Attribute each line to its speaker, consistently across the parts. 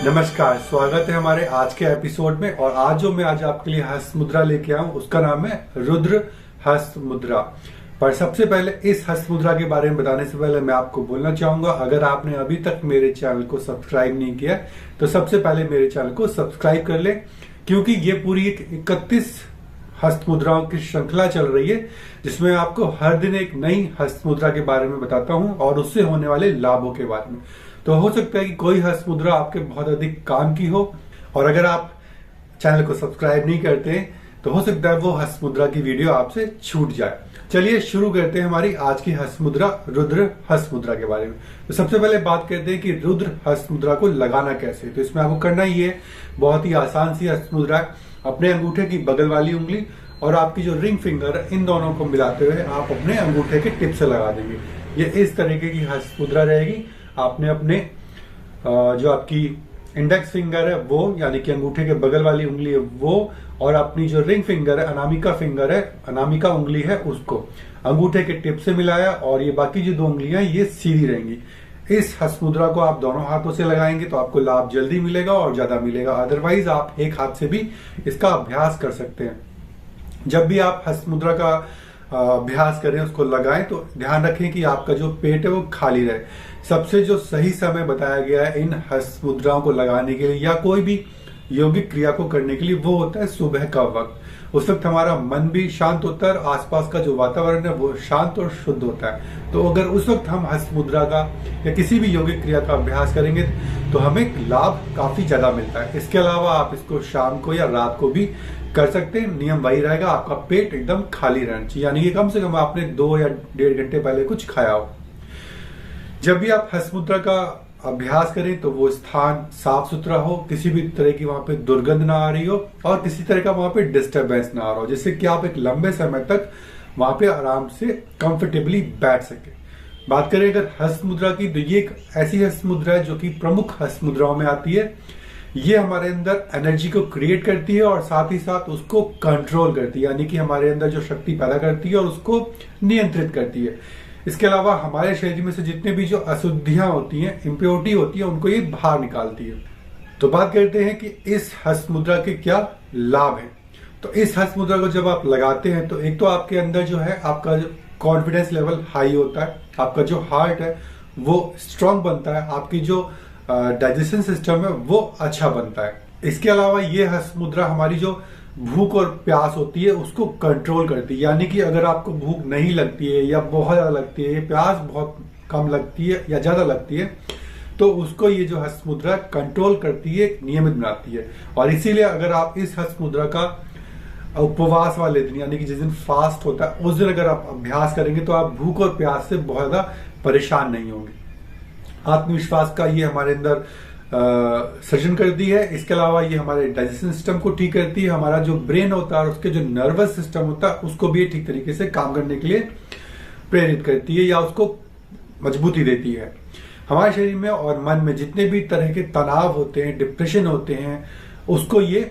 Speaker 1: नमस्कार, स्वागत है हमारे आज के एपिसोड में। और आज आपके लिए हस्त मुद्रा लेके आऊं उसका नाम है रुद्र हस्त मुद्रा। पर सबसे पहले इस हस्त मुद्रा के बारे में बताने से पहले मैं आपको बोलना चाहूंगा, अगर आपने अभी तक मेरे चैनल को सब्सक्राइब नहीं किया तो सबसे पहले मेरे चैनल को सब्सक्राइब कर ले, क्योंकि ये पूरी 31 हस्त मुद्राओं की श्रृंखला चल रही है जिसमें आपको हर दिन एक नई हस्त मुद्रा के बारे में बताता हूं और उससे होने वाले लाभों के बारे में। तो हो सकता है कि कोई हस्त मुद्रा आपके बहुत अधिक काम की हो, और अगर आप चैनल को सब्सक्राइब नहीं करते तो हो सकता है वो हस्त मुद्रा की वीडियो आपसे छूट जाए। चलिए शुरू करते हैं हमारी आज की हस्त मुद्रा रुद्र हस्त मुद्रा के बारे में। तो सबसे पहले बात करते हैं कि रुद्र हस्त मुद्रा को लगाना कैसे। तो इसमें आपको करना ही है, बहुत ही आसान सी हस्त मुद्रा है। अपने अंगूठे की बगल वाली उंगली और आपकी जो रिंग फिंगर है, इन दोनों को मिलाते हुए आप अपने अंगूठे के टिप से लगा देंगे। ये इस तरीके की हस्त मुद्रा रहेगी। आपने अपने जो आपकी इंडेक्स फिंगर है वो, यानी कि अंगूठे के बगल वाली उंगली है वो, और अपनी जो रिंग फिंगर है, अनामिका उंगली है, उसको अंगूठे के टिप से मिलाया, और ये बाकी जो दो उंगलियां ये सीधी रहेंगी। इस हस्त मुद्रा को आप दोनों हाथों से लगाएंगे तो आपको लाभ जल्दी मिलेगा और ज्यादा मिलेगा। अदरवाइज आप एक हाथ से भी इसका अभ्यास कर सकते हैं। जब भी आप हस्त मुद्रा का अभ्यास करें, उसको लगाएं, तो ध्यान रखें कि आपका जो पेट है वो खाली रहे। सबसे जो सही समय बताया गया है इन हस्त मुद्राओं को लगाने के लिए या कोई भी यौगिक क्रिया को करने के लिए, वो होता है सुबह का वक्त। उस वक्त हमारा मन भी शांत होता है और आसपास का जो वातावरण है वो शांत और शुद्ध होता है। तो अगर उस वक्त हम हस्त मुद्रा का या किसी भी यौगिक क्रिया का अभ्यास करेंगे तो हमें लाभ काफी ज्यादा मिलता है। इसके अलावा आप इसको शाम को या रात को भी कर सकते हैं। नियम वही रहेगा, आपका पेट एकदम खाली रहना चाहिए, यानी कि कम से कम आपने 2 या 1.5 घंटे पहले कुछ खाया हो। जब भी आप हस्त मुद्रा का अभ्यास करें तो वो स्थान साफ सुथरा हो, किसी भी तरह की वहां पे दुर्गंध ना आ रही हो और किसी तरह का वहां पे डिस्टरबेंस ना आ रहा हो, जिससे कि आप एक लंबे समय तक वहां पे आराम से कंफर्टेबली बैठ सके। बात करें अगर हस्त मुद्रा की, तो ये एक ऐसी हस्त मुद्रा है जो कि प्रमुख हस्त मुद्राओं में आती है। ये हमारे अंदर एनर्जी को क्रिएट करती है और साथ ही साथ उसको कंट्रोल करती है, यानी कि हमारे अंदर जो शक्ति पैदा करती है और उसको नियंत्रित करती है। इसके अलावा हमारे शरीर में से जितने भी जो अशुद्धियां होती हैं, इम्प्योरिटी होती है, उनको ये बाहर निकालती है। तो बात करते हैं कि इस हस्त मुद्रा के क्या लाभ है। तो इस हस्त मुद्रा को जब आप लगाते हैं तो एक तो आपके अंदर जो है आपका जो कॉन्फिडेंस लेवल हाई होता है, आपका जो हार्ट है वो स्ट्रांग बनता है, आपकी जो डाइजेशन सिस्टम है वो अच्छा बनता है। इसके अलावा ये हस्त मुद्रा हमारी जो भूख और प्यास होती है उसको कंट्रोल करती है, यानी कि अगर आपको भूख नहीं लगती है या बहुत ज्यादा लगती है, प्यास बहुत कम लगती है या ज्यादा लगती है, तो उसको ये जो हस्त मुद्रा कंट्रोल करती है, नियमित बनाती है। और इसीलिए अगर आप इस हस्त मुद्रा का उपवास वाले दिन, यानी कि जिस दिन फास्ट होता है, उस दिन अगर आप अभ्यास करेंगे तो आप भूख और प्यास से बहुत ज्यादा परेशान नहीं होंगे। आत्मविश्वास का ये हमारे अंदर सृजन करती है। इसके अलावा ये हमारे डाइजेशन सिस्टम को ठीक करती है, हमारा जो ब्रेन होता है और उसके जो नर्वस सिस्टम होता है उसको भी ठीक तरीके से काम करने के लिए प्रेरित करती है या उसको मजबूती देती है। हमारे शरीर में और मन में जितने भी तरह के तनाव होते हैं, डिप्रेशन होते हैं, उसको ये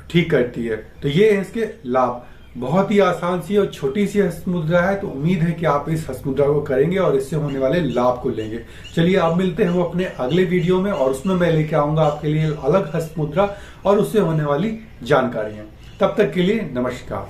Speaker 1: ठीक करती है। तो ये है इसके लाभ। बहुत ही आसान सी और छोटी सी हस्त मुद्रा है, तो उम्मीद है कि आप इस हस्त मुद्रा को करेंगे और इससे होने वाले लाभ को लेंगे। चलिए अब मिलते हैं अपने अगले वीडियो में, और उसमें मैं लेके आऊंगा आपके लिए अलग हस्त मुद्रा और उससे होने वाली जानकारियां। तब तक के लिए नमस्कार।